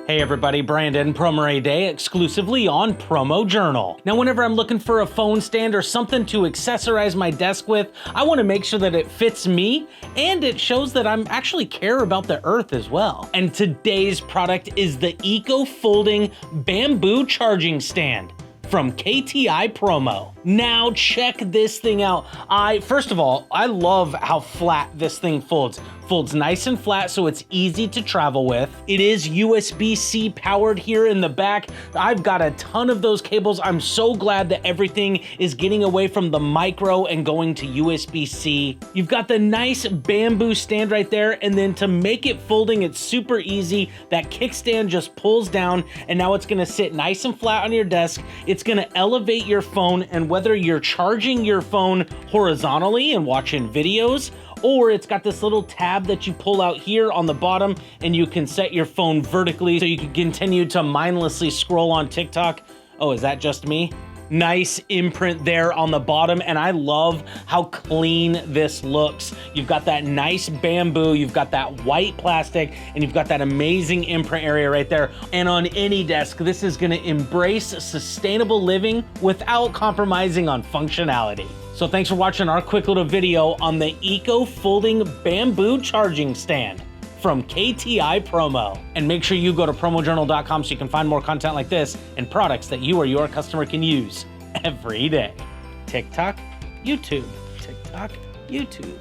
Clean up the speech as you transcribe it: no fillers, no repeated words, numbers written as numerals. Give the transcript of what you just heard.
Hey everybody, Brandon, Promo Day exclusively on Promo Journal. Now whenever I'm looking for a phone stand or something to accessorize my desk with, I want to make sure that it fits me and it shows that I'm actually care about the earth as well. And today's product is the Eco Folding Bamboo Charging Stand from KTI Promo. Now check this thing out. First of all, I love how flat this thing folds. Folds nice and flat so it's easy to travel with. It is USB-C powered here in the back. I've got a ton of those cables. I'm so glad that everything is getting away from the micro and going to USB-C. You've got the nice bamboo stand right there, and then to make it folding, it's super easy. That kickstand just pulls down and now it's gonna sit nice and flat on your desk. It's gonna elevate your phone, and whether you're charging your phone horizontally and watching videos, or it's got this little tab that you pull out here on the bottom and you can set your phone vertically so you can continue to mindlessly scroll on TikTok. Oh, is that just me? Nice imprint there on the bottom, and I love how clean this looks. You've got that nice bamboo, you've got that white plastic, and you've got that amazing imprint area right there. And on any desk, this is gonna embrace sustainable living without compromising on functionality. So thanks for watching our quick little video on the Eco Folding Bamboo Charging Stand from KTI Promo. And make sure you go to promojournal.com so you can find more content like this and products that you or your customer can use every day. TikTok, YouTube, TikTok, YouTube.